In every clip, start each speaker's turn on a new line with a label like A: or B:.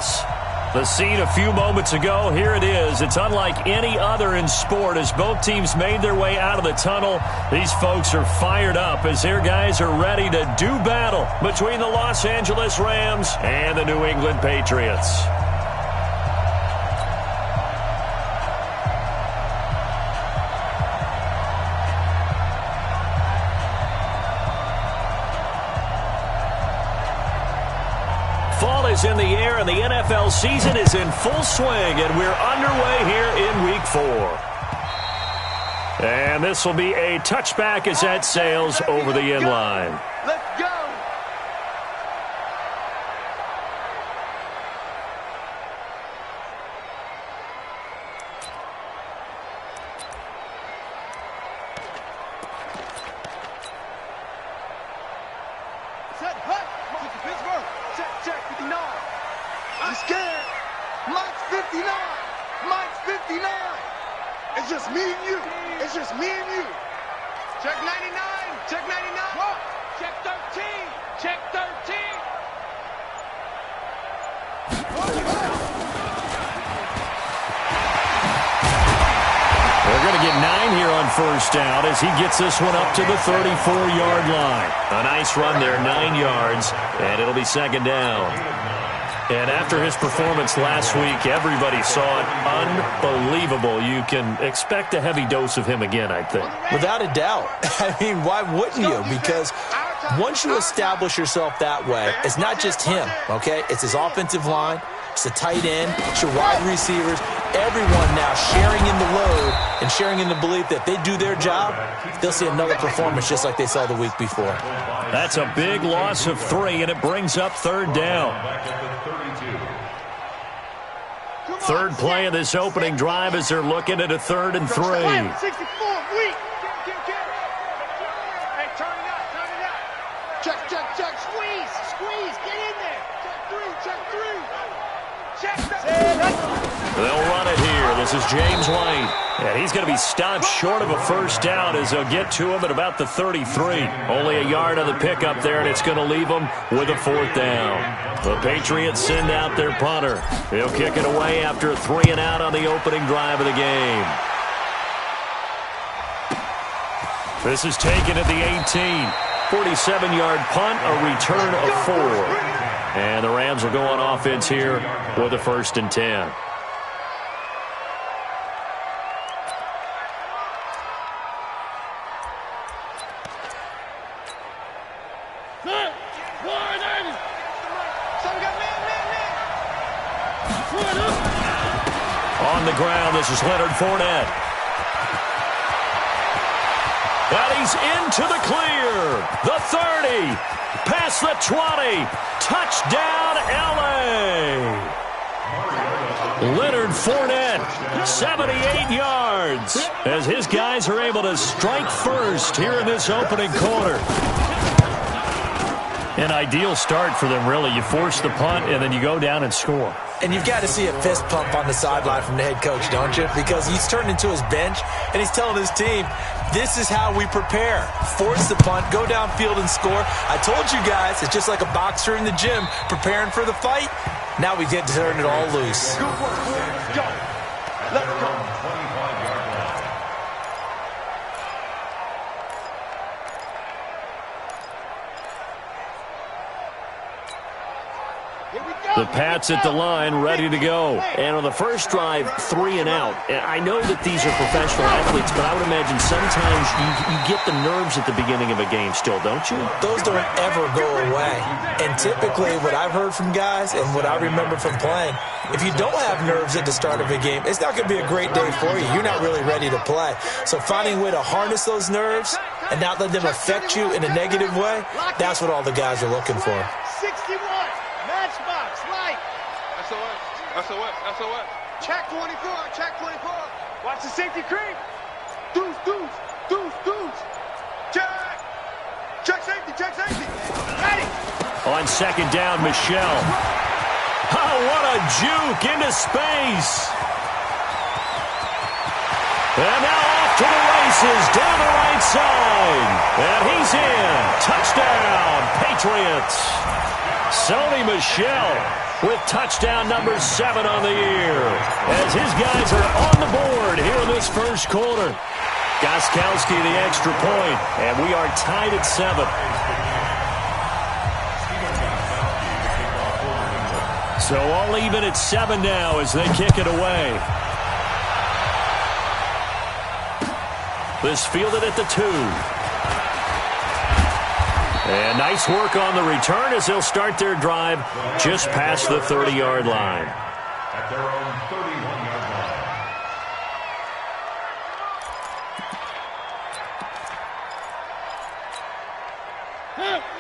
A: success. The scene a few moments ago, here it is. It's unlike any other in sport as both teams made their way out of the tunnel. These folks are fired up as their guys are ready to do battle between the Los Angeles Rams and the New England Patriots. Fall is in the air, and the NFL season is in full swing, and we're underway here in Week 4. And this will be a touchback as that sails over the end line.
B: Let's go! Set, hut! Pittsburgh! Check 59! I'm scared! Mike's 59! Mike's 59! It's just me and you! It's just me and you! Check 99! Check 99! Whoa. Check 13! Check 13!
A: They're going to get 9 here on first down as he gets this one up to the 34-yard line. A nice run there, 9 yards, and it'll be second down. And after his performance last week, everybody saw it. Unbelievable. You can expect a heavy dose of him again, I think.
C: Without a doubt. I mean, why wouldn't you? Because once you establish yourself that way, it's not just him, okay? It's his offensive line. It's the tight end. It's your wide receivers. Everyone now sharing in the load and sharing in the belief that they do their job, they'll see another performance just like they saw the week before.
A: That's a big loss of 3, and it brings up third down. Third play of this opening drive as they're looking at a 3rd and 3.
B: 64, weak! Hey, turn it up! Check! Squeeze! Get in there! Check 3!
A: They'll run it here. This is James White. And he's going to be stopped short of a first down as they'll get to him at about the 33. Only a yard on the pickup there, and it's going to leave them with a 4th down. The Patriots send out their punter. He'll kick it away after a 3-and-out on the opening drive of the game. This is taken at the 18. 47-yard punt, a return of 4. And the Rams will go on offense here with a 1st and 10. On the ground, this is Leonard Fournette. And he's into the clear. The 30. Past the 20. Touchdown, L.A. Leonard Fournette, 78 yards, as his guys are able to strike first here in this opening quarter. An ideal start for them, really. You force the punt, and then you go down and score.
C: And you've got to see a fist pump on the sideline from the head coach, don't you? Because he's turned into his bench, and he's telling his team, this is how we prepare. Force the punt, go downfield and score. I told you guys, it's just like a boxer in the gym preparing for the fight. Now we get to turn it all loose.
B: Go. Let's go.
A: The Pats at the line, ready to go. And on the first drive, 3-and-out. I know that these are professional athletes, but I would imagine sometimes you get the nerves at the beginning of a game still, don't you?
C: Those don't ever go away. And typically what I've heard from guys and what I remember from playing, if you don't have nerves at the start of a game, it's not going to be a great day for you. You're not really ready to play. So finding a way to harness those nerves and not let them affect you in a negative way, that's what all the guys are looking for.
B: 61. Matchbox, right. SOS. Check 24. Watch the safety creep. Deuce. Check safety. Ready.
A: On second down, Michel. Oh, what a juke into space. And now off to the races, down the right side. And he's in. Touchdown, Patriots. Sony Michel with touchdown number 7 on the year, as his guys are on the board here in this first quarter. Gostkowski the extra point, and we are tied at 7. So all even at 7 now as they kick it away. This fielded at the 2. And nice work on the return as they'll start their drive just past the 30-yard line.
D: At their own 31-yard line.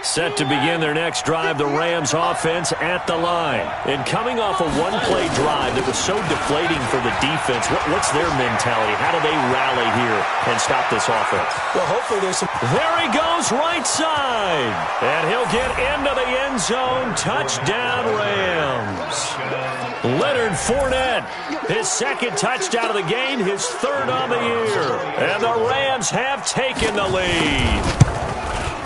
A: Set to begin their next drive, the Rams offense at the line. And coming off a one-play drive that was so deflating for the defense, what's their mentality? How do they rally here and stop this offense?
C: Well, hopefully there's some...
A: There he goes, right side. And he'll get into the end zone. Touchdown, Rams. Leonard Fournette, his second touchdown of the game, his third on the year. And the Rams have taken the lead.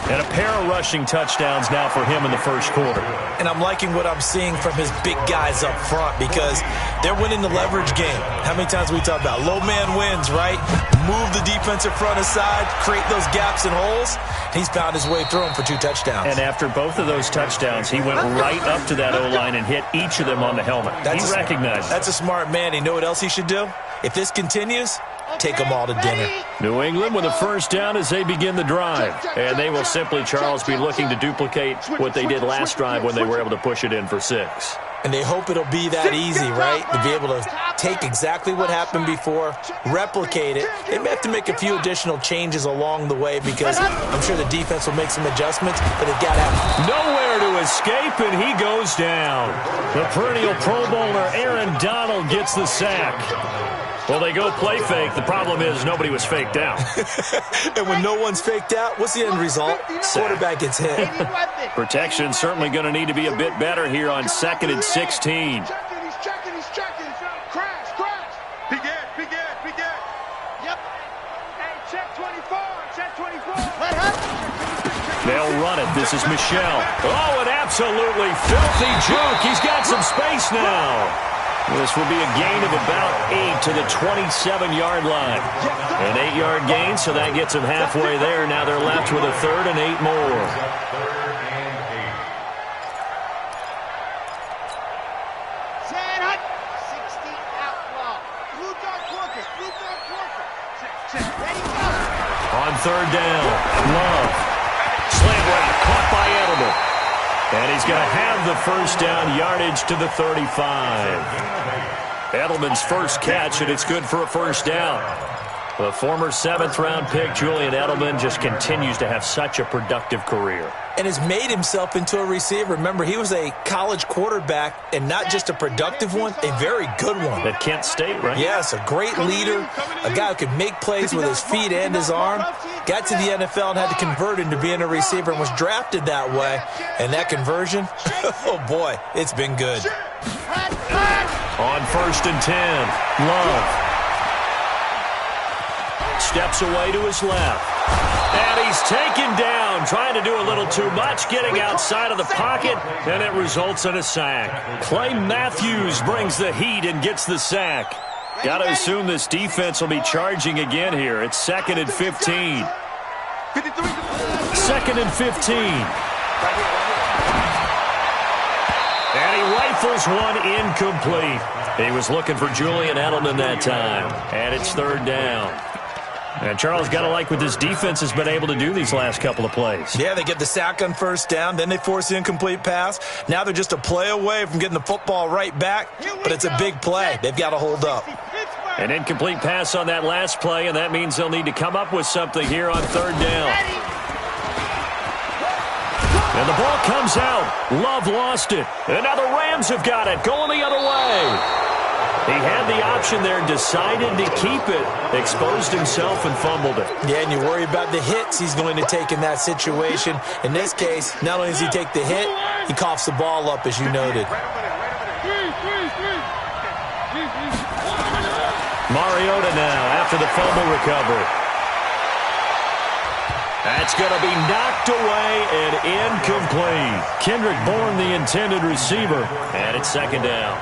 A: And a pair of rushing touchdowns now for him in the first quarter.
C: And I'm liking what I'm seeing from his big guys up front because they're winning the leverage game. How many times we talk about low man wins, right? Move the defensive front aside, create those gaps and holes. He's found his way through them for 2 touchdowns.
A: And after both of those touchdowns, he went right up to that O-line and hit each of them on the helmet. He recognized it.
C: That's a smart man. You know what else he should do? If this continues, take them all to dinner.
A: New England with a first down as they begin the drive. And they will simply, Charles, be looking to duplicate what they did last drive when they were able to push it in for 6.
C: And they hope it'll be that easy, right? To be able to take exactly what happened before, replicate it. They may have to make a few additional changes along the way because I'm sure the defense will make some adjustments, but they've got to have
A: nowhere to escape, and he goes down. The perennial Pro Bowler Aaron Donald gets the sack. Well, they go play fake. The problem is nobody was faked out.
C: And when no one's faked out, what's the end result? Quarterback gets hit.
A: Protection certainly going to need to be a bit better here on 2nd and 16.
B: He's checking. Crash. Begin. Yep. Hey, check 24.
A: They'll run it. This is Michel. Oh, an absolutely filthy juke. He's got some space now. This will be a gain of about 8 to the 27-yard line. An 8-yard gain, so that gets them halfway there. Now they're left with a 3rd and 8 more.
B: Set hut. 60 outlaw. Blue dog Quarker. Ready, go.
A: On 3rd down, Love. Slant route, caught by Edelman. And he's going to have the first down, yardage to the 35. Edelman's first catch, and it's good for a first down. The former 7th-round pick, Julian Edelman, just continues to have such a productive career.
C: And has made himself into a receiver. Remember, he was a college quarterback, and not just a productive one, a very good one.
A: At Kent State, right?
C: Yes, a great leader, a guy who could make plays with his feet and his arm. Got to the NFL and had to convert into being a receiver and was drafted that way. And that conversion, oh boy, it's been good.
A: On 1st and 10, Love. Steps away to his left. And he's taken down, trying to do a little too much, getting outside of the pocket, and it results in a sack. Clay Matthews brings the heat and gets the sack. Got to assume this defense will be charging again here. It's 2nd and 15. 2nd and 15. And he rifles one incomplete. He was looking for Julian Edelman that time. And it's 3rd down. And Charles, got to like what this defense has been able to do these last couple of plays.
C: Yeah, they get the sack on 1st down, then they force the incomplete pass. Now they're just a play away from getting the football right back, but it's a big play. They've got to hold up.
A: An incomplete pass on that last play, and that means they'll need to come up with something here on 3rd down. And the ball comes out. Love lost it. And now the Rams have got it, going the other way. He had the option there, decided to keep it, exposed himself and fumbled it.
C: Yeah, and you worry about the hits he's going to take in that situation. In this case, not only does he take the hit, he coughs the ball up, as you noted.
A: Mariota now after the fumble recovery. That's going to be knocked away and incomplete. Kendrick Bourne, the intended receiver, and it's second down.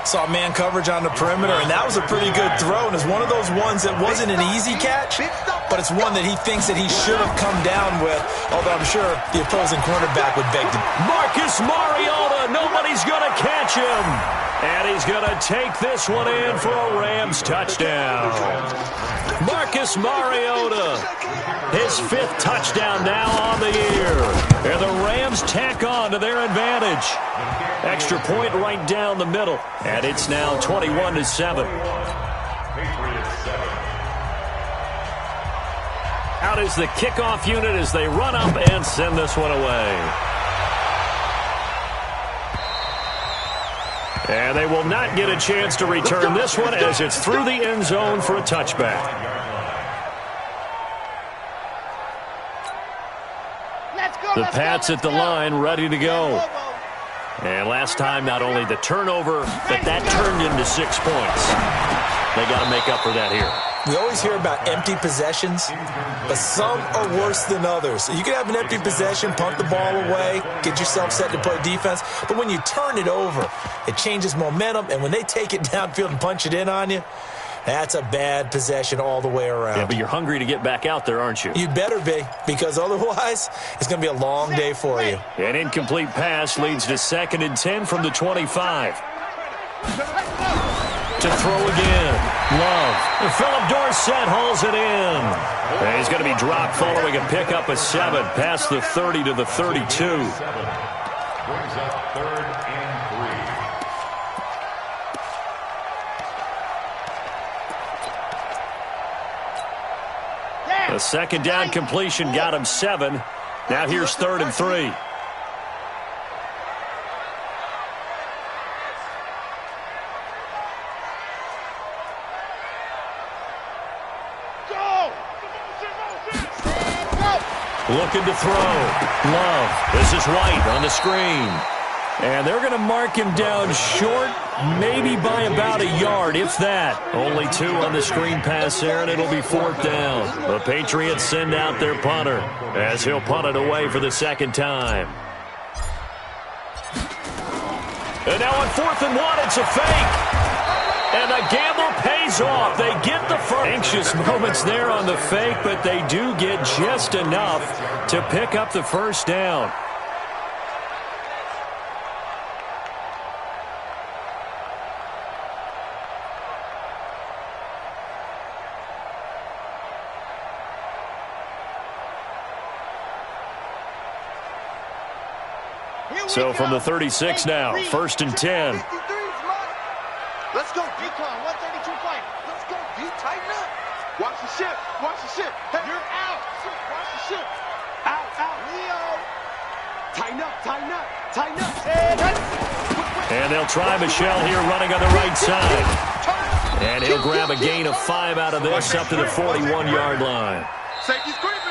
C: Saw man coverage on the perimeter, and that was a pretty good throw. And it's one of those ones that wasn't an easy catch, but it's one that he thinks that he should have come down with, although I'm sure the opposing cornerback would beg to.
A: Marcus Mariota, nobody's going to catch him. And he's going to take this one in for a Rams touchdown. Marcus Mariota, his 5th touchdown now on the year. And the Rams tack on to their advantage. Extra point right down the middle. And it's now 21-7. Out is the kickoff unit as they run up and send this one away. And they will not get a chance to return this one as it's through the end zone for a touchback. The Pats at the line, ready to go. And last time, not only the turnover, but that turned into 6 points. They got to make up for that here.
C: We always hear about empty possessions, but some are worse than others. So you can have an empty possession, punt the ball away, get yourself set to play defense. But when you turn it over, it changes momentum. And when they take it downfield and punch it in on you, that's a bad possession all the way around.
A: Yeah, but you're hungry to get back out there, aren't you?
C: You better be, because otherwise it's going to be a long day for you.
A: An incomplete pass leads to 2nd and 10 from the 25. To throw again. Love. Philip Dorsett hauls it in. And he's going to be dropped following a pickup of 7 past the 30 to the 32.
D: Brings up 3rd and 3.
A: A 2nd down completion got him 7. Now here's 3rd and 3. Looking to throw. Love. This is White on the screen. And they're going to mark him down short, maybe by about a yard, if that. Only 2 on the screen pass there, and it'll be 4th down. The Patriots send out their punter as he'll punt it away for the 2nd time. And now on 4th and 1, it's a fake. And the gamble pays off. They get the first. Anxious moments there on the fake, but they do get just enough to pick up the 1st down. So from the 36 now, 1st and 10.
B: Let's go, Decon, 132 fight. Let's go, D, tighten up. Watch the ship, watch the ship. Hey, you're out. Watch the ship. Out, Leo. Tighten up, tighten up, tighten up.
A: And they'll try Michelle here running on the right side. And he'll grab a gain of 5 out of this up to the 41-yard line.
B: Safety's creeping.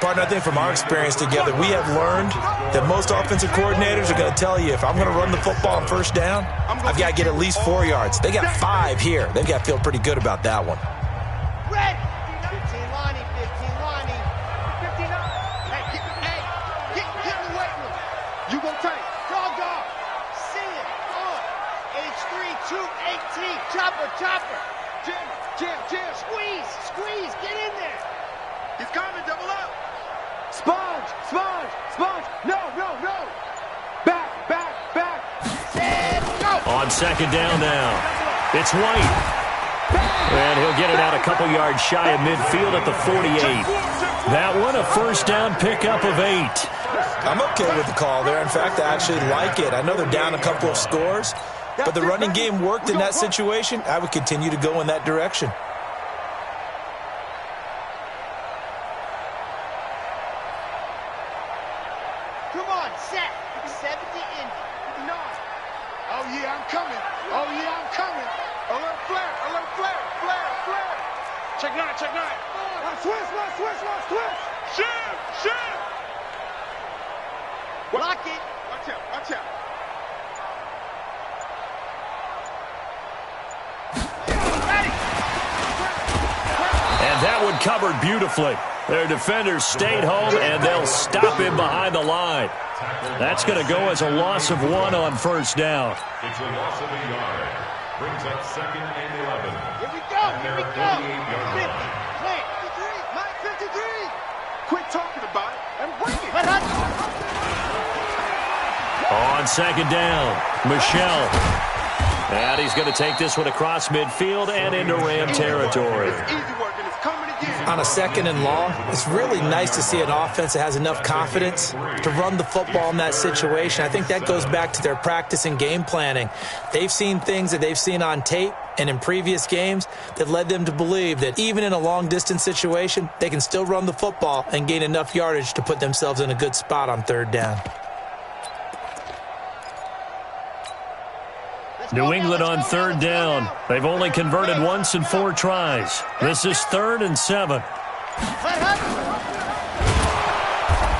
C: Partner, I think from our experience together, we have learned that most offensive coordinators are going to tell you, if I'm going to run the football on 1st down, I've got to get at least 4 yards. They got 5 here. They've got to feel pretty good about that one.
B: Red. 15 Lonnie, 15 Lonnie. 59. Hey, get in the weight room. You go take. Dog. See it. H3, 218. Chopper. Jam. Squeeze. Get in there. He's coming, double up. Sponge. No. Back. Set, go.
A: On 2nd down now, it's White. And he'll get it out a couple yards shy of midfield at the 48. That one, a 1st down pickup of 8.
C: I'm okay with the call there. In fact, I actually like it. I know they're down a couple of scores, but the running game worked in that situation. I would continue to go in that direction.
B: Come on, set. 70 in 9. Oh, yeah, I'm coming. Alert flare. Check 9. Switch. Shift. Lock it. Watch out.
A: And that one covered beautifully. Their defenders stayed home, and they'll stop him behind the line. That's going to go as a loss of 1 on first down.
D: It's a loss of a yard. Brings up 2nd and 11.
B: Here we go. Here we go. 50. 53. Quit talking about it and bring it.
A: On 2nd down, Michel. And he's going to take this one across midfield and into Ram territory.
B: It's easy work, and it's coming again.
C: On a 2nd and long, it's really nice to see an offense that has enough confidence to run the football in that situation. I think that goes back to their practice and game planning. They've seen things that they've seen on tape and in previous games that led them to believe that even in a long-distance situation, they can still run the football and gain enough yardage to put themselves in a good spot on 3rd down.
A: New England on 3rd down. They've only converted once in 4 tries. This is 3rd and 7.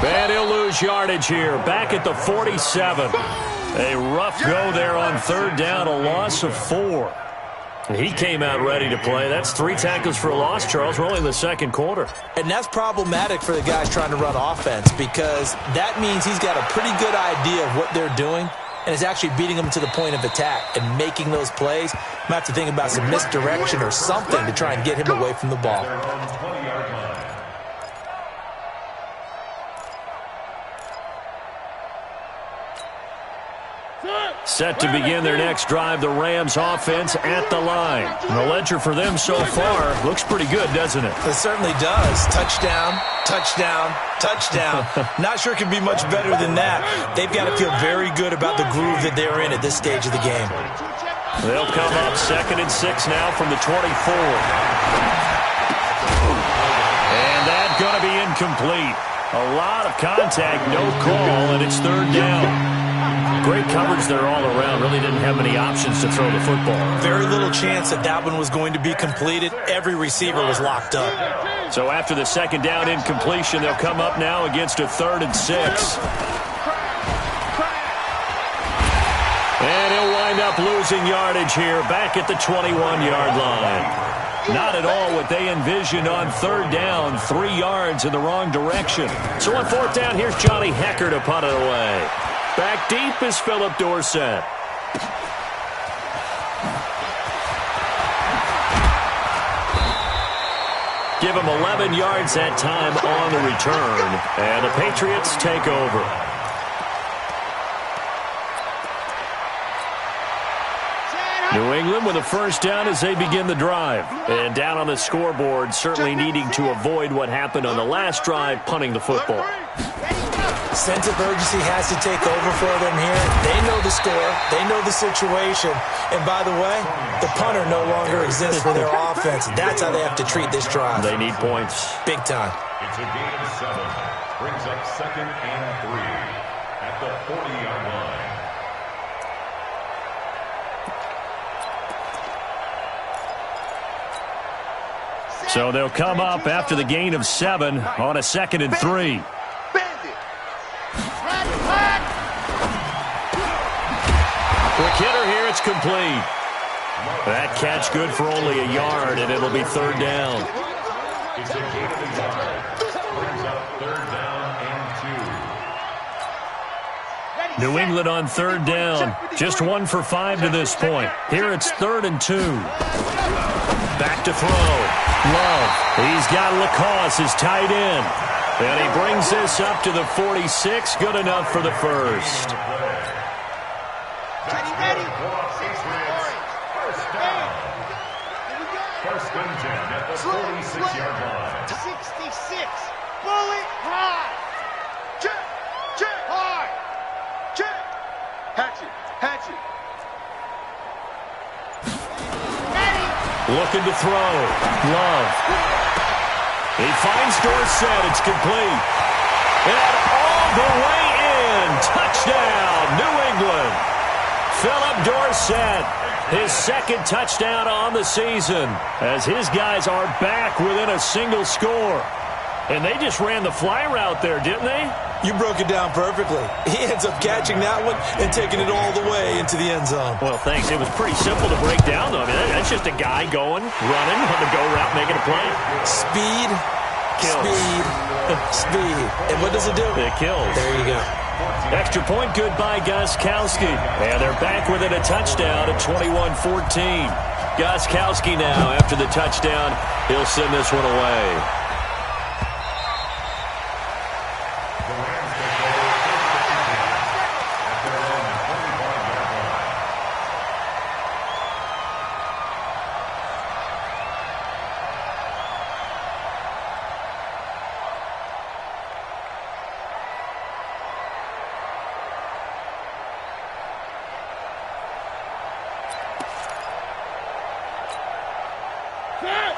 A: And he'll lose yardage here. Back at the 47. A rough go there on 3rd down, a loss of 4. He came out ready to play. That's 3 tackles for a loss, Charles. We're only in the 2nd quarter.
C: And that's problematic for the guys trying to run offense because that means he's got a pretty good idea of what they're doing and is actually beating them to the point of attack and making those plays. Might have to think about some misdirection or something to try and get him away from the ball.
A: Set to begin their next drive, the Rams offense at the line. And the ledger for them so far looks pretty good, doesn't it?
C: It certainly does. Touchdown, touchdown, touchdown. Not sure it could be much better than that. They've got to feel very good about the groove that they're in at this stage of the game.
A: They'll come up 2nd and 6 now from the 24. And that's going to be incomplete. A lot of contact, no call, and it's 3rd down. Great coverage there all around. Really didn't have many options to throw the football.
C: Very little chance that one was going to be completed. Every receiver was locked up.
A: So after the 2nd down incompletion, they'll come up now against a 3rd and 6. And he'll wind up losing yardage here back at the 21-yard line. Not at all what they envisioned on 3rd down. 3 yards in the wrong direction. So on 4th down, here's Johnny Hekker to punt it away. Back deep is Philip Dorsett. Give him 11 yards that time on the return. And the Patriots take over. New England with a 1st down as they begin the drive. And down on the scoreboard, certainly needing to avoid what happened on the last drive, punting the football.
C: Sense of urgency has to take over for them here. They know the score. They know the situation. And by the way, the punter no longer exists for their offense. That's how they have to treat this drive.
A: They need points.
C: Big time.
D: It's a gain of 7. Brings up 2nd and 3 at the 40-yard line.
A: So they'll come up after the gain of 7 on a 2nd and 3. Quick hitter here, it's complete. That catch good for only a yard, and it'll be 3rd down.
D: It's a gain of a yard. Brings up 3rd down and 2.
A: New England on 3rd down. Just 1 for 5 to this point. Here it's 3rd and 2. Back to throw. Love. He's got Lacoste, his tight end. And he brings this up to the 46. Good enough for the first.
B: Ready.
D: First down. First and 10 at the 46-yard line.
B: 66. Bullet high. Check. Hard. Check. Hatchet. Ready.
A: Looking to throw. Love. He finds Dorsett. It's complete. And all the way in. Touchdown, New England. Philip Dorsett, his 2nd touchdown on the season, as his guys are back within a single score. And they just ran the fly route there, didn't they?
C: You broke it down perfectly. He ends up catching that one and taking it all the way into the end zone.
A: Well, thanks. It was pretty simple to break down, though. I mean, that's just a guy going, running on the go route, making a play.
C: Speed,
A: Kills.
C: Speed. And what does it do?
A: It kills.
C: There you go.
A: Extra point good by Gostkowski. And they're back within a touchdown at 21-14. Gostkowski now, after the touchdown, he'll send this one away.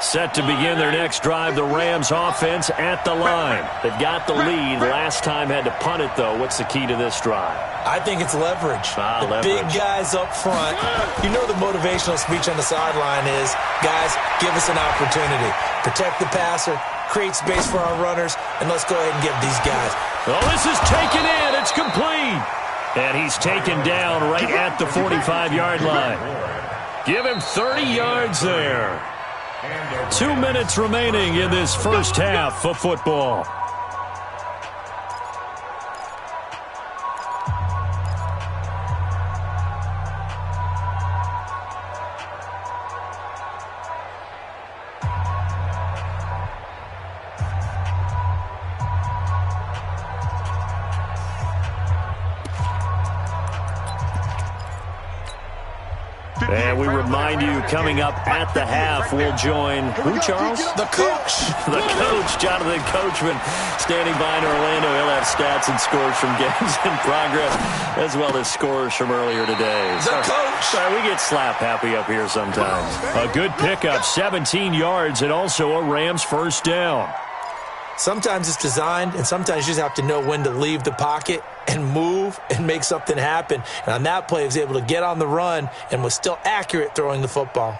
A: Set to begin their next drive, the Rams offense at the line. They've got the lead. Last time had to punt it, though. What's the key to this drive?
C: I think it's leverage.
A: Leverage.
C: Big guys up front. You know the motivational speech on the sideline is, guys, give us an opportunity. Protect the passer, create space for our runners, and let's go ahead and get these guys.
A: Oh, this is taken in. It's complete. And he's taken down right at the 45-yard line. Give him 30 yards there. 2 minutes remaining in this first half of football. And we remind you, coming up at the half, we'll join, who, Charles?
C: The coach.
A: The coach, Jonathan Coachman, standing by in Orlando. He'll have stats and scores from games in progress, as well as scores from earlier today.
C: The coach.
A: Sorry, we get slap happy up here sometimes. A good pickup, 17 yards, and also a Rams first down.
C: Sometimes it's designed, and sometimes you just have to know when to leave the pocket and move and make something happen. And on that play, he was able to get on the run and was still accurate throwing the football.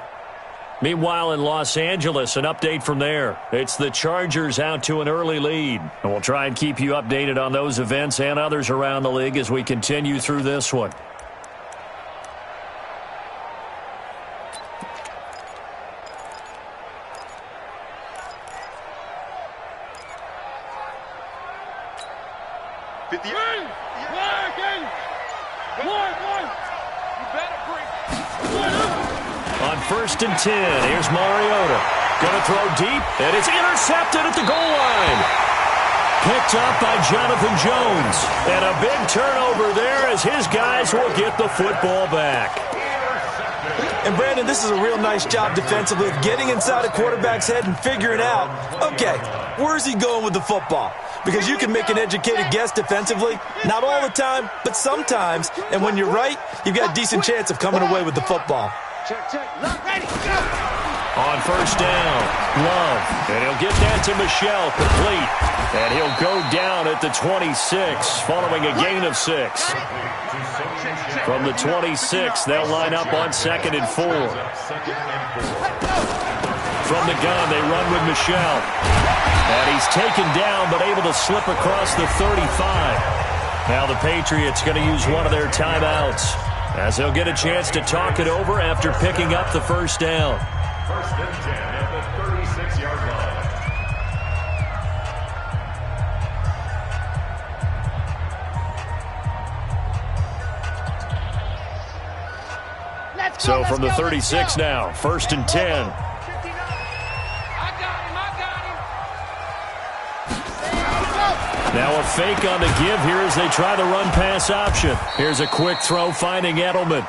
A: Meanwhile, in Los Angeles, an update from there. It's the Chargers out to an early lead. And we'll try and keep you updated on those events and others around the league as we continue through this one. On 1st and 10, here's Mariota. Going to throw deep, and it's intercepted at the goal line. Picked up by Jonathan Jones. And a big turnover there as his guys will get the football back.
C: And, Brandon, this is a real nice job defensively of getting inside a quarterback's head and figuring out, okay, where's he going with the football? Because you can make an educated guess defensively. Not all the time, but sometimes. And when you're right, you've got a decent chance of coming away with the football.
B: Check, check. Look, ready, go.
A: On first down, Love. And he'll get that to Michel, complete. And he'll go down at the 26, following a gain of 6. From the 26, they'll line up on 2nd and 4. From the gun, they run with Michel. And he's taken down, but able to slip across the 35. Now the Patriots going to use one of their timeouts, as they'll get a chance to talk it over after picking up the first down.
D: 1st and 10 at the 36-yard line.
A: So from the 36 now, 1st and 10. Now a fake on the give here as they try the run-pass option. Here's a quick throw finding Edelman.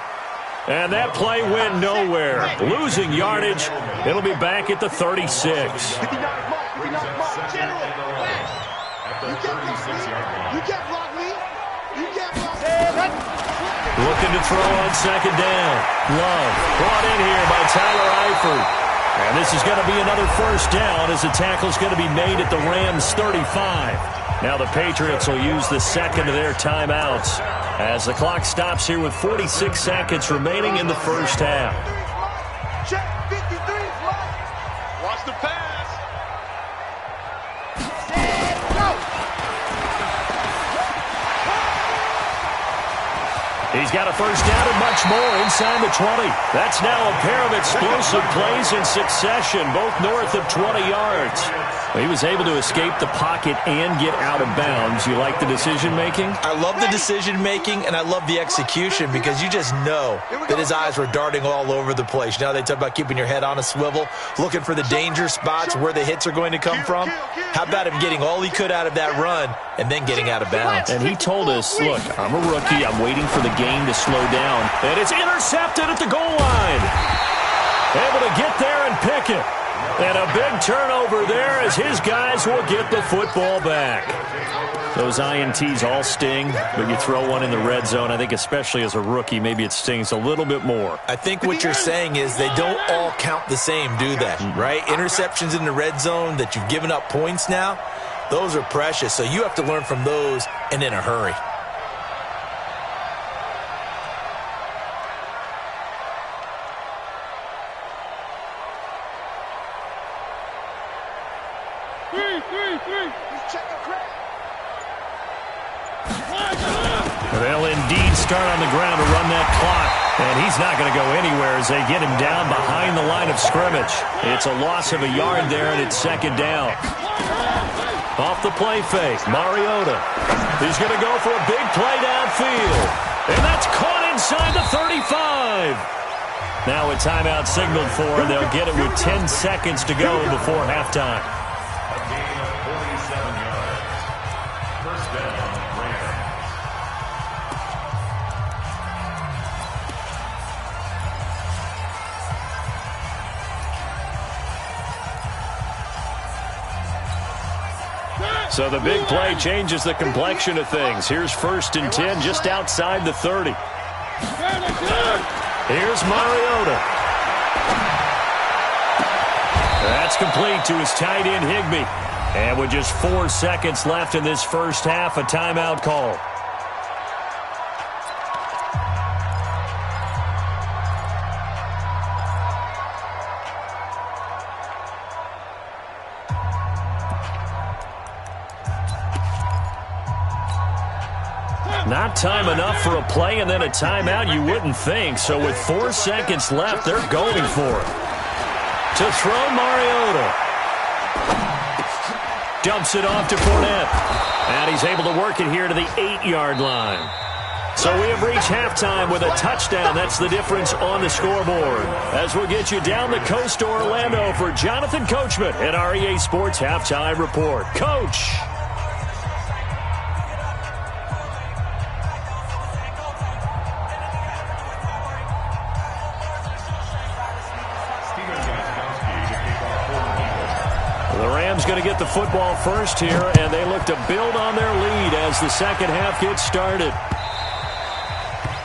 A: And that play went nowhere. Losing yardage. It'll be back at the 36. Looking to throw on 2nd down. Love brought in here by Tyler Eifert. And this is going to be another first down as the tackle's going to be made at the Rams' 35. Now the Patriots will use the second of their timeouts as the clock stops here with 46 seconds remaining in the first half.
B: Check 53, watch the pass.
A: He's got a first down and much more inside the 20. That's now a pair of explosive plays in succession, both north of 20 yards. He was able to escape the pocket and get out of bounds. You like the decision-making?
C: I love the decision-making, and I love the execution because you just know that his eyes were darting all over the place. You know, they talk about keeping your head on a swivel, looking for the danger spots where the hits are going to come from. How about him getting all he could out of that run and then getting out of bounds?
A: And he told us, look, I'm a rookie. I'm waiting for the game to slow down. And it's intercepted at the goal line. Able to get there and pick it. And a big turnover there as his guys will get the football back. Those INTs all sting, but you throw one in the red zone, I think especially as a rookie, maybe it stings a little bit more.
C: I think what you're saying is they don't all count the same, do they? Right? Interceptions in the red zone that you've given up points now, those are precious. So you have to learn from those and in a hurry.
A: They'll indeed start on the ground to run that clock. And he's not going to go anywhere as they get him down behind the line of scrimmage. It's a loss of a yard there, and it's second down. Off the play fake, Mariota. He's going to go for a big play downfield. And that's caught inside the 35. Now a timeout signaled for, and they'll get it with 10 seconds to go before halftime.
D: A gain of 47 yards. First down, Rams.
A: So the big play changes the complexion of things. Here's 1st and 10 just outside the 30. Here's Mariota. That's complete to his tight end, Higbee. And with just 4 seconds left in this first half, a timeout call. Not time enough for a play and then a timeout, you wouldn't think. So with 4 seconds left, they're going for it. To throw, Mariota. Dumps it off to Fournette. And he's able to work it here to the 8-yard line. So we have reached halftime with a touchdown. That's the difference on the scoreboard. As we'll get you down the coast to Orlando for Jonathan Coachman at our EA Sports Halftime Report. Coach. Going to get the football first here, and they look to build on their lead as the second half gets started.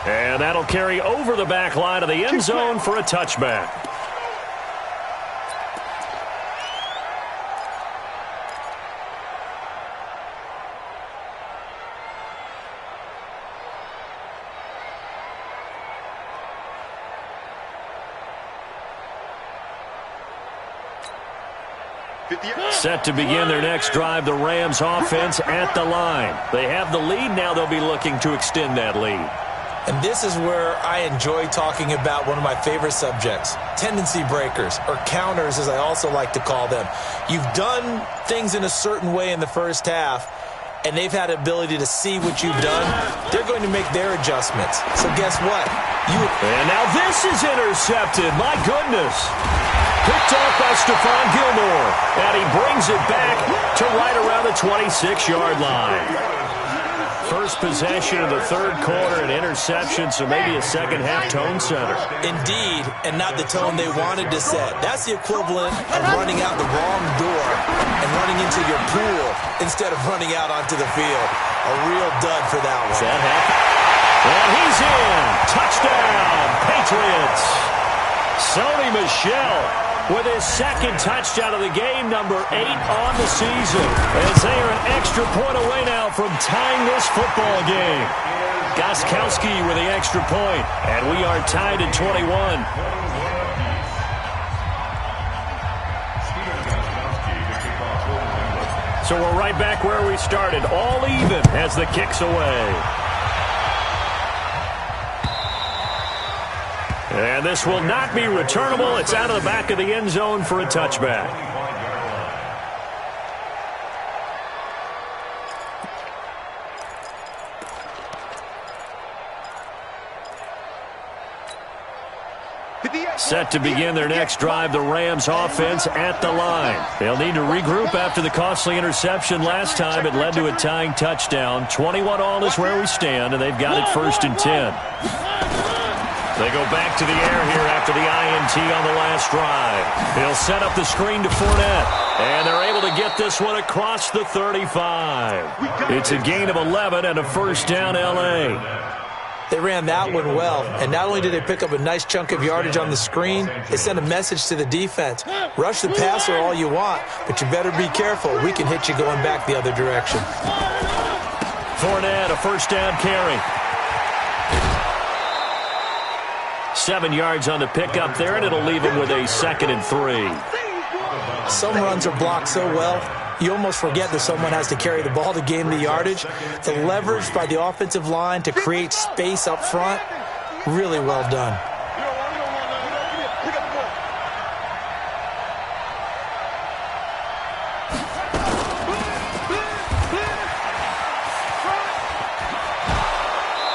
A: And that'll carry over the back line of the end zone for a touchback. Set to begin their next drive, the Rams offense at the line. They have the lead. Now they'll be looking to extend that lead.
C: And this is where I enjoy talking about one of my favorite subjects, tendency breakers, or counters as I also like to call them. You've done things in a certain way in the first half, and they've had the ability to see what you've done. They're going to make their adjustments. So guess what?
A: And now this is intercepted. My goodness. Picked off by Stephon Gilmore. And he brings it back to right around the 26-yard line. First possession of the third quarter, an interception, so maybe a second-half tone setter.
C: Indeed, and not the tone they wanted to set. That's the equivalent of running out the wrong door and running into your pool instead of running out onto the field. A real dud for that one.
A: That happened. And he's in. Touchdown, Patriots. Sony Michel with his second touchdown of the game, number 8 on the season. As they are an extra point away now from tying this football game. Gostkowski with the extra point, and we are tied at 21. So we're right back where we started, all even as the kick's away. And this will not be returnable. It's out of the back of the end zone for a touchback. Set to begin their next drive, the Rams offense at the line. They'll need to regroup after the costly interception last time. It led to a tying touchdown. 21-all is where we stand, and they've got it 1st and 10. They go back to the air here after the INT on the last drive. He'll set up the screen to Fournette, and they're able to get this one across the 35. It's a gain of 11 and a 1st down, L.A.
C: They ran that one well, and not only did they pick up a nice chunk of yardage on the screen, they sent a message to the defense. Rush the passer all you want, but you better be careful. We can hit you going back the other direction.
A: Fournette, a 1st down carry. 7 yards on the pickup there, and it'll leave him with a 2nd and 3.
C: Some runs are blocked so well, you almost forget that someone has to carry the ball to gain the yardage. The leverage by the offensive line to create space up front, really well done.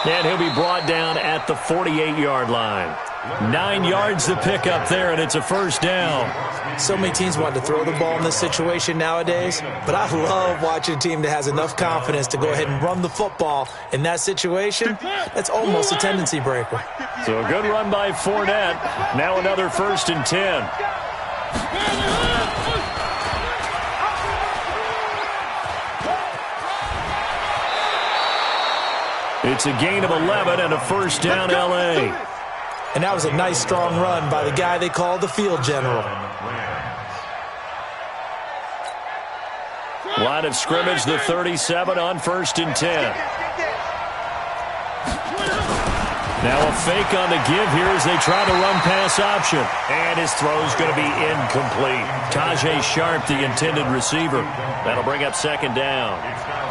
A: And he'll be brought down at the 48-yard line. 9 yards to pick up there, and it's a 1st down.
C: So many teams want to throw the ball in this situation nowadays, but I love watching a team that has enough confidence to go ahead and run the football. In that situation, that's almost a tendency breaker.
A: So a good run by Fournette. Now another 1st and 10. It's a gain of 11 and a 1st down, L.A.
C: And that was a nice, strong run by the guy they call the field general.
A: Line of scrimmage, the 37 on 1st and 10. Now a fake on the give here as they try to run pass option. And his throw's going to be incomplete. Tajae Sharpe, the intended receiver. That'll bring up 2nd down.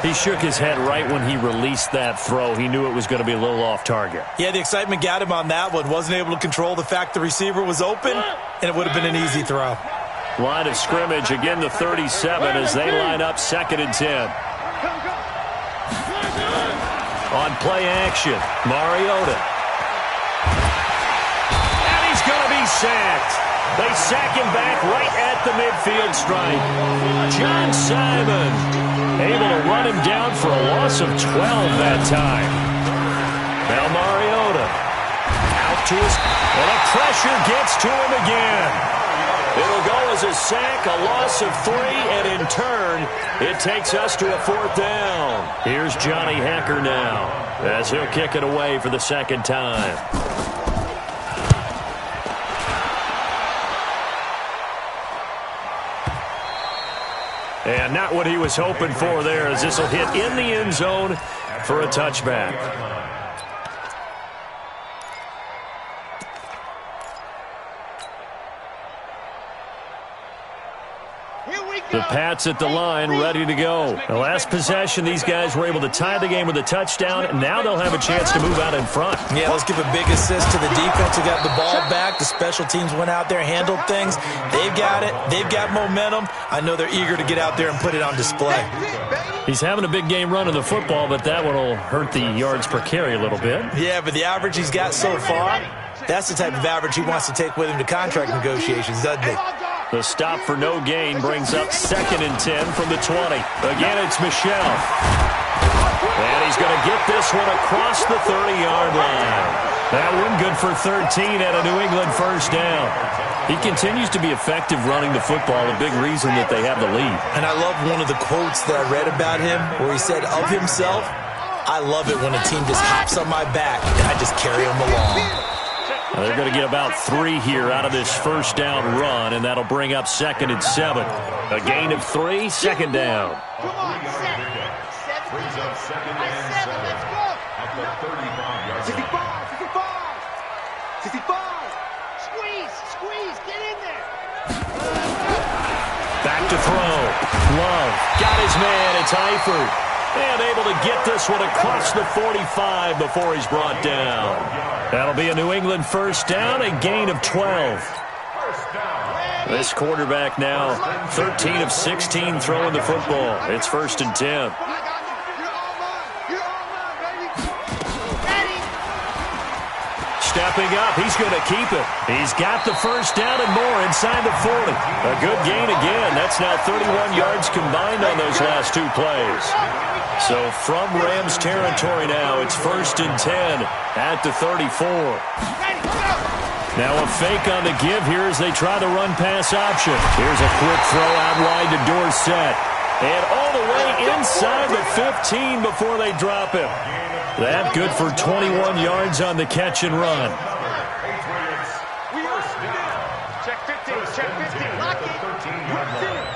A: He shook his head right when he released that throw. He knew it was going to be a little off target.
C: Yeah, the excitement got him on that one. Wasn't able to control the fact the receiver was open, and it would have been an easy throw.
A: Line of scrimmage, again the 37 as they line up 2nd and 10. On play action, Mariota. And he's going to be sacked. They sack him back right at the midfield stripe. John Simon able to run him down for a loss of 12 that time. Now Mariota out to his, and the pressure gets to him again. It'll go as a sack, a loss of 3, and in turn, it takes us to a 4th down. Here's Johnny Hekker now as he'll kick it away for the 2nd time. And not what he was hoping for there, as this will hit in the end zone for a touchback. The Pats at the line, ready to go. The last possession, these guys were able to tie the game with a touchdown, and now they'll have a chance to move out in front.
C: Yeah, let's give a big assist to the defense who got the ball back. The special teams went out there, handled things. They've got it. They've got momentum. I know they're eager to get out there and put it on display.
A: He's having a big game running the football, but that one will hurt the yards per carry a little bit.
C: Yeah, but the average he's got so far, that's the type of average he wants to take with him to contract negotiations, doesn't he?
A: The stop for no gain brings up 2nd and 10 from the 20. Again, it's Michel. And he's going to get this one across the 30-yard line. That one good for 13 and a New England 1st down. He continues to be effective running the football, a big reason that they have the lead.
C: And I love one of the quotes that I read about him where he said of himself, I love it when a team just hops on my back and I just carry them along.
A: They're going to get about 3 here out of this 1st down run, and that'll bring up 2nd and 7. A gain of 3, 2nd down.
B: Come on, 7.
D: Brings up 2nd and 7.
B: Let's go.
D: At the 35-yard
B: 65. Squeeze, get in there.
A: Back to throw. Love got his man. It's Eifert. And able to get this one across the 45 before he's brought down. That'll be a New England 1st down, a gain of 12. This quarterback now 13 of 16 throwing the football. It's 1st and 10.
B: You're all mine, baby.
A: Step stepping up. He's going to keep it. He's got the first down and more inside the 40. A good gain again. That's now 31 yards combined on those last two plays. So from Rams territory now, it's 1st and 10 at the 34. Now a fake on the give here as they try the run-pass option. Here's a quick throw out wide to Dorsett. And all the way inside the 15 before they drop him. That good for 21 yards on the catch and run.
B: Check 15, check 15. Lock it.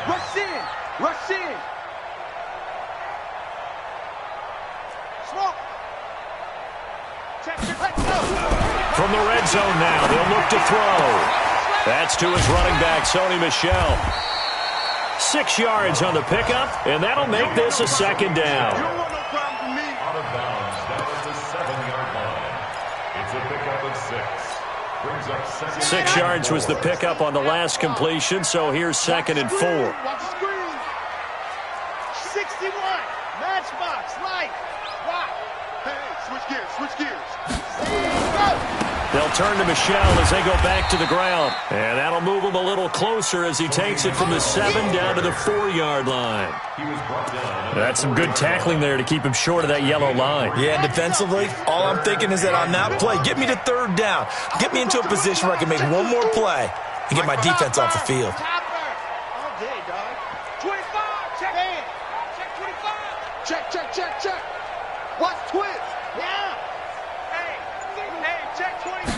B: Rush in, rush in. Smoke. Check 15.
A: From the red zone now, they'll look to throw. That's to his running back, Sony Michel. 6 yards on the pickup, and that'll make this a second down.
B: You don't want no problem with me.
D: Out of bounds, down at the 7-yard line. It's a pickup of 6. Brings up second.
A: 6 yards was the pickup on the last completion, so here's 2nd and 4.
B: Watch the screen. 61. Matchbox. Light. Rock. Hey, switch gears. Switch gears. Go.
A: They'll turn to Michel as they go back to the ground. And that'll move him a little closer as he takes it from the 7 down to the 4-yard line. That's some good tackling there to keep him short of that yellow line.
C: Yeah, defensively, all I'm thinking is that on that play, get me to 3rd down. Get me into a position where I can make one more play and get my defense off the field.
B: All day, dog. 25. Check. Man. Check 25. Check, check, check, check. Watch twist. Yeah. Hey, check 25.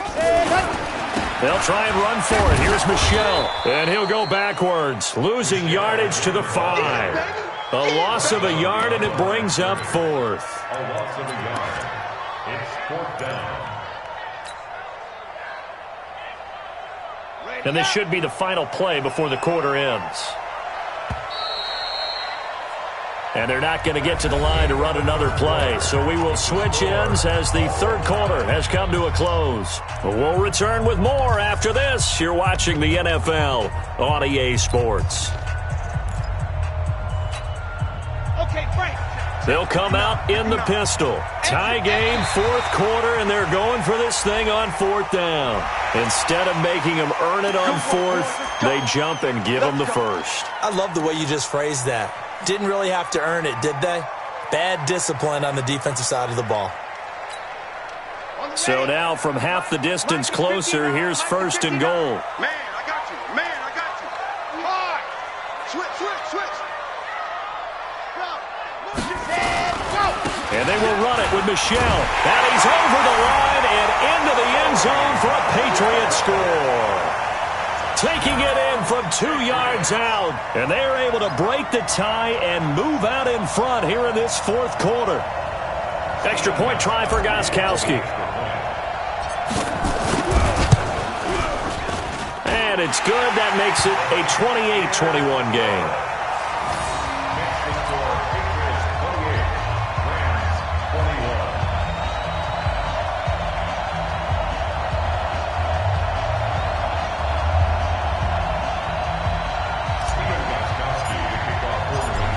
A: They'll try and run for it. Here's Michel. And he'll go backwards, losing yardage to the 5. A loss of a yard, and it brings up 4th.
D: A loss of a yard. It's 4th down.
A: And this should be the final play before the quarter ends. And they're not going to get to the line to run another play. So we will switch ends as the 3rd quarter has come to a close. We'll return with more after this. You're watching the NFL on EA Sports.
B: Okay, Frank.
A: They'll come out in the pistol. Tie game, 4th quarter, and they're going for this thing on 4th down. Instead of making them earn it on 4th, they jump and give them the first.
C: I love the way you just phrased that. Didn't really have to earn it, did they? Bad discipline on the defensive side of the ball.
A: So now from half the distance closer, here's 1st and goal.
B: Man, I got you. Man, I got you. Hard. Switch, switch, switch. Go.
A: And they will run it with Michel. And he's over the line and into the end zone for a Patriot score. Taking it in from 2 yards out. And they are able to break the tie and move out in front here in this 4th quarter. Extra point try for Gostkowski. And it's good. That makes it a 28-21 game.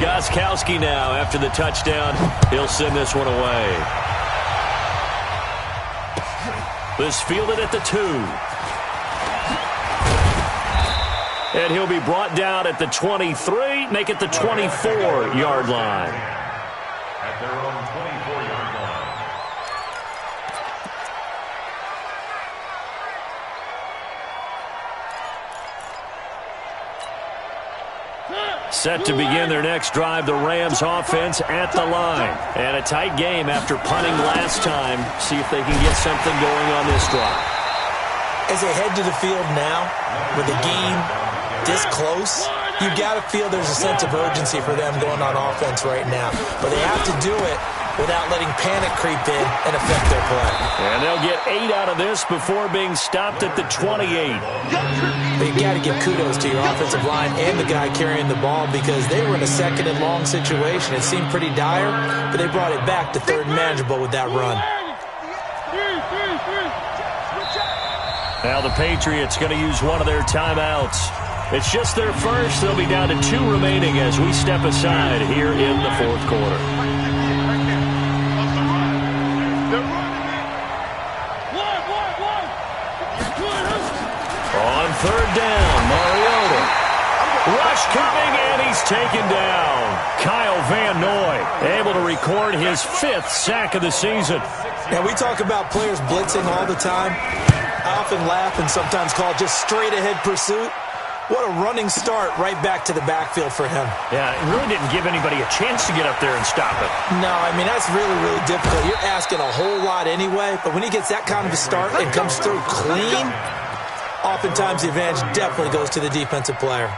A: Gostkowski now after the touchdown. He'll send this one away. This fielded at the 2. And he'll be brought down at the 23, make it the 24-yard line.
D: At their own 24-yard line.
A: Set to begin their next drive, the Rams offense at the line. And a tight game after punting last time. See if they can get something going on this drive.
C: As they head to the field now, with the game this close, you got to feel there's a sense of urgency for them going on offense right now. But they have to do it without letting panic creep in and affect their play.
A: And they'll get 8 out of this before being stopped at the 28.
C: But you got to give kudos to your offensive line and the guy carrying the ball because they were in a 2nd and long situation. It seemed pretty dire, but they brought it back to 3rd and manageable with that run.
A: Now the Patriots going to use one of their timeouts. It's just their first. They'll be down to 2 remaining as we step aside here in the 4th quarter. On third down, Mariota. Rush coming, and he's taken down. Kyle Van Noy able to record his 5th sack of the season.
C: And we talk about players blitzing all the time. I often laugh and sometimes call it just straight-ahead pursuit. What a running start right back to the backfield for him.
A: Yeah, it really didn't give anybody a chance to get up there and stop it.
C: No, I mean, that's really, really difficult. You're asking a whole lot anyway, but when he gets that kind of a start and comes through clean, oftentimes the advantage definitely goes to the defensive player.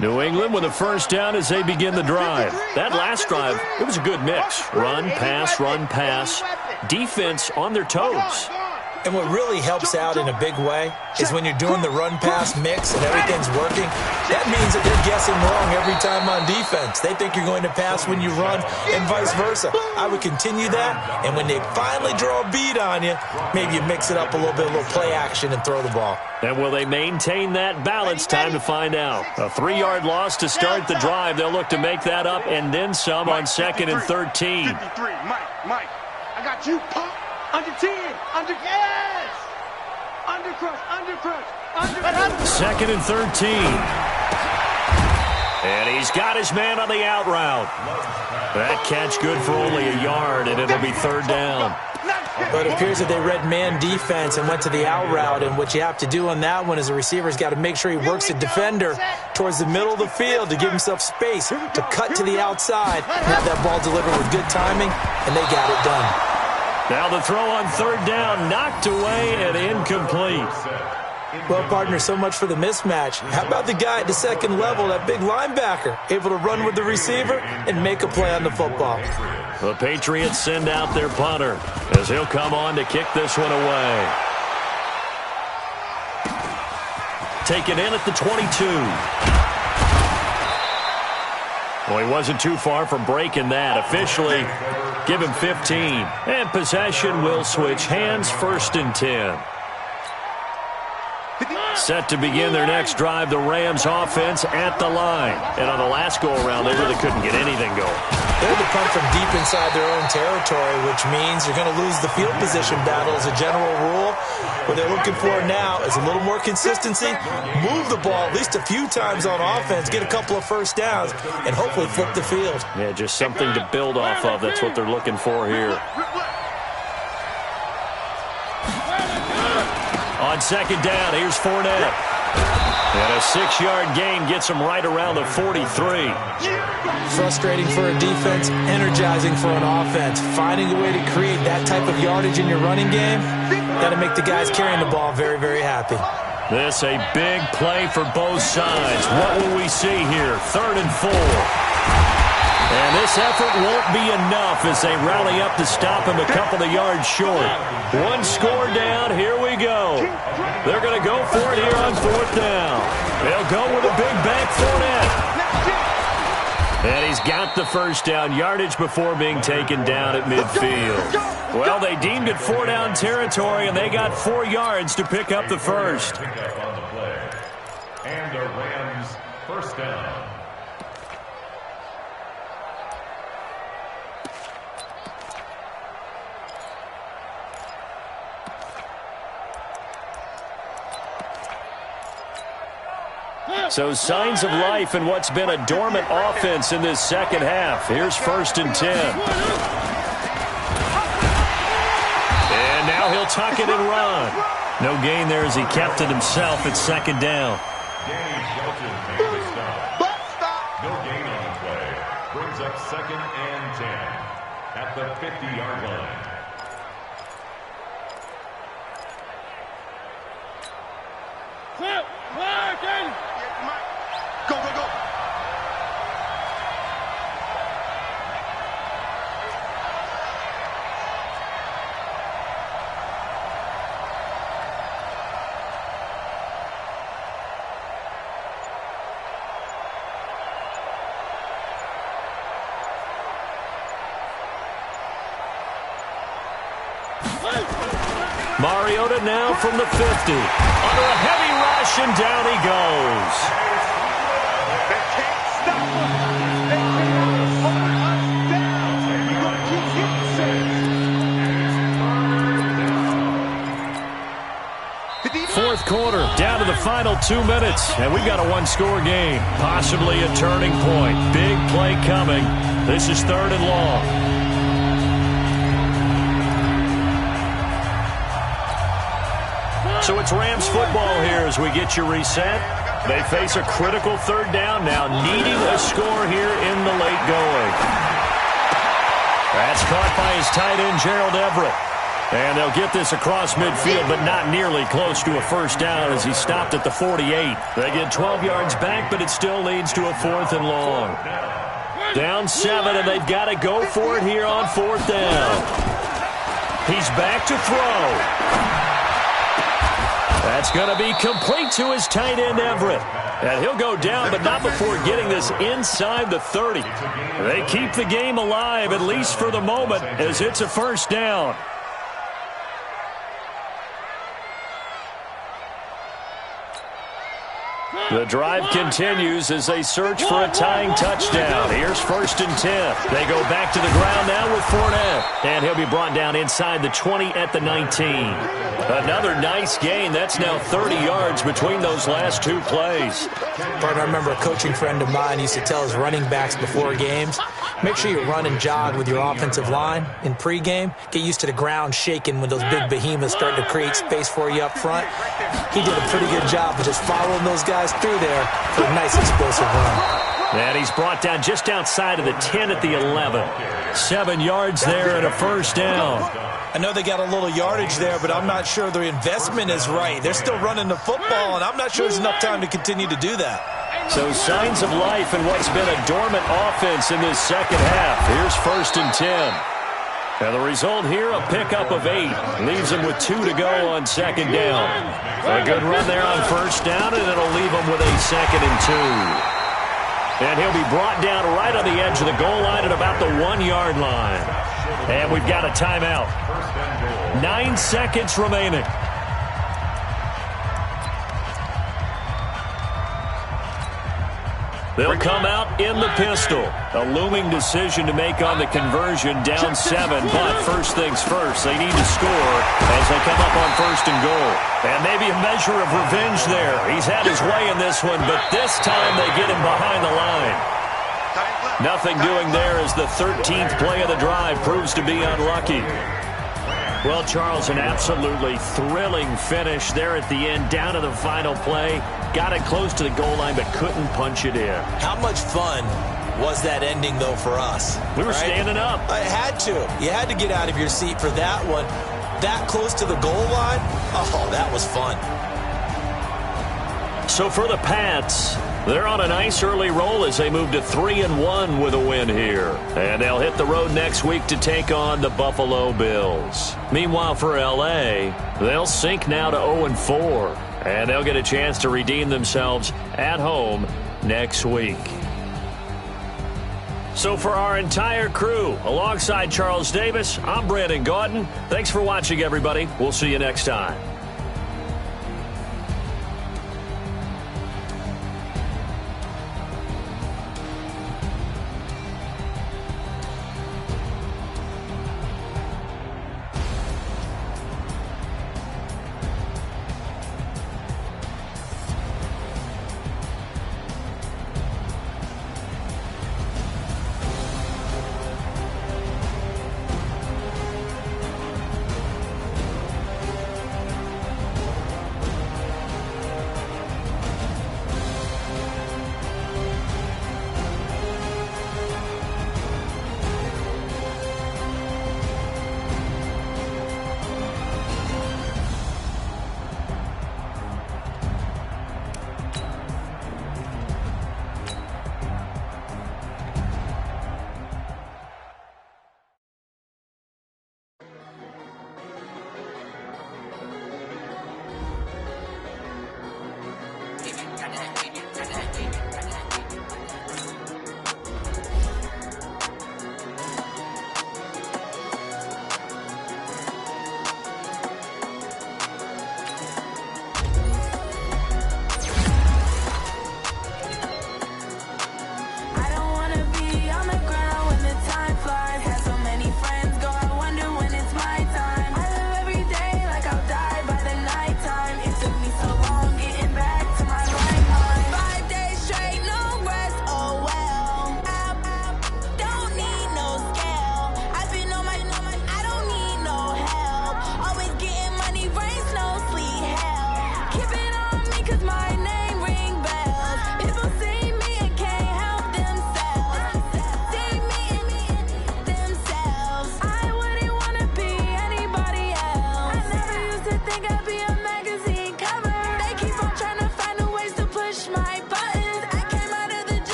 A: New England with a first down as they begin the drive. That last drive, it was a good mix. Run, pass. Defense on their toes.
C: And what really helps out in a big way is when you're doing the run-pass mix and everything's working, that means that they're guessing wrong every time on defense. They think you're going to pass when you run and vice versa. I would continue that, and when they finally draw a beat on you, maybe you mix it up a little bit, a little play action, and throw the ball.
A: And will they maintain that balance? Time to find out. A 3-yard loss to start the drive. They'll look to make that up and then some on 2nd and 13.
B: 53, Mike, I got you, pump. Under 10, yes! Under crush.
A: 2nd and 13. And he's got his man on the out route. That catch good for only a yard, and it'll be 3rd down.
C: But it appears that they read man defense and went to the out route, and what you have to do on that one is the receiver's got to make sure he works the defender towards the middle of the field to give himself space to cut to the outside and have that ball delivered with good timing, and they got it done.
A: Now the throw on 3rd down, knocked away and incomplete.
C: Well, partner, so much for the mismatch. How about the guy at the second level, that big linebacker, able to run with the receiver and make a play on the football?
A: The Patriots send out their punter as he'll come on to kick this one away. Taken in at the 22. Well, he wasn't too far from breaking that. Officially, give him 15. And possession will switch hands, 1st and 10. Set to begin their next drive, the Rams offense at the line. And on the last go-around, they really couldn't get anything going.
C: They had to punt from deep inside their own territory, which means you're going to lose the field position battle as a general rule. What they're looking for now is a little more consistency, move the ball at least a few times on offense, get a couple of first downs, and hopefully flip the field.
A: Yeah, just something to build off of. That's what they're looking for here. On 2nd down, here's Fournette. And a 6-yard gain gets him right around the 43.
C: Frustrating for a defense, energizing for an offense. Finding a way to create that type of yardage in your running game, got to make the guys carrying the ball very, very happy.
A: This a big play for both sides. What will we see here? 3rd and 4. And this effort won't be enough as they rally up to stop him a couple of yards short. One score down, here we go. They're going to go for it here on 4th down. They'll go with a big bank Fournette. And he's got the first down, yardage before being taken down at midfield. Well, they deemed it 4 down territory, and they got 4 yards to pick up the first.
D: And the Rams first down.
A: So signs of life in what's been a dormant offense in this second half. Here's 1st and 10. And now he'll tuck it and run. No gain there as he kept it himself at 2nd down.
D: Danny Shelton made the stop. No gain on the play. Brings up 2nd and 10 at the 50-yard line.
B: Go, go, go.
A: Mariota now from the 50. Under a heavy rush, and down he goes. final 2 minutes, and we've got a one-score game, possibly a turning point. Big play coming. This is 3rd and long. So it's Rams football here as we get you reset. They face a critical 3rd down now, needing a score here in the late going. That's caught by his tight end, Gerald Everett. And they'll get this across midfield, but not nearly close to a 1st down as he stopped at the 48. They get 12 yards back, but it still leads to a 4th and long. Down 7, and they've got to go for it here on 4th down. He's back to throw. That's going to be complete to his tight end, Everett. And he'll go down, but not before getting this inside the 30. They keep the game alive, at least for the moment, as it's a 1st down. The drive continues as they search for a tying touchdown. Here's 1st and 10. They go back to the ground now with Fournette. And he'll be brought down inside the 20 at the 19. Another nice gain. That's now 30 yards between those last 2 plays.
C: Partner, I remember a coaching friend of mine used to tell his running backs before games, make sure you run and jog with your offensive line in pregame. Get used to the ground shaking when those big behemoths start to create space for you up front. He did a pretty good job of just following those guys through there for a nice explosive run.
A: And he's brought down just outside of the 10 at the 11. 7 yards there and a 1st down.
C: I know they got a little yardage there, but I'm not sure the investment is right. They're still running the football, and I'm not sure there's enough time to continue to do that.
A: So signs of life in what's been a dormant offense in this 2nd half. Here's 1st and 10. And the result here, a pickup of 8. Leaves them with 2 to go on 2nd down. A good run there on 1st down, and it'll leave them with a 2nd and 2. And he'll be brought down right on the edge of the goal line at about the 1-yard line. And we've got a timeout. 9 seconds remaining. They'll come out in the pistol. A looming decision to make on the conversion, down 7. But first things first, they need to score as they come up on 1st and goal. And maybe a measure of revenge there. He's had his way in this one, but this time they get him behind the line. Nothing doing there as the 13th play of the drive proves to be unlucky. Well, Charles, an absolutely thrilling finish there at the end, down to the final play. Got it close to the goal line, but couldn't punch it in.
C: How much fun was that ending, though, for us?
A: We were standing up.
C: I had to. You had to get out of your seat for that one. That close to the goal line? Oh, that was fun.
A: So for the Pats, they're on a nice early roll as they move to 3-1 with a win here. And they'll hit the road next week to take on the Buffalo Bills. Meanwhile, for L.A., they'll sink now to 0-4. And they'll get a chance to redeem themselves at home next week. So for our entire crew, alongside Charles Davis, I'm Brandon Gaudin. Thanks for watching, everybody. We'll see you next time.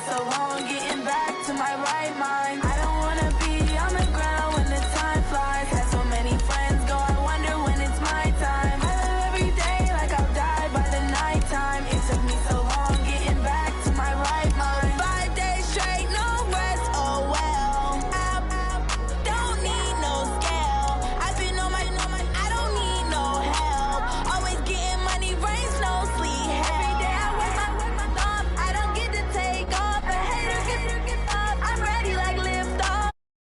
E: so long getting back to my right mind.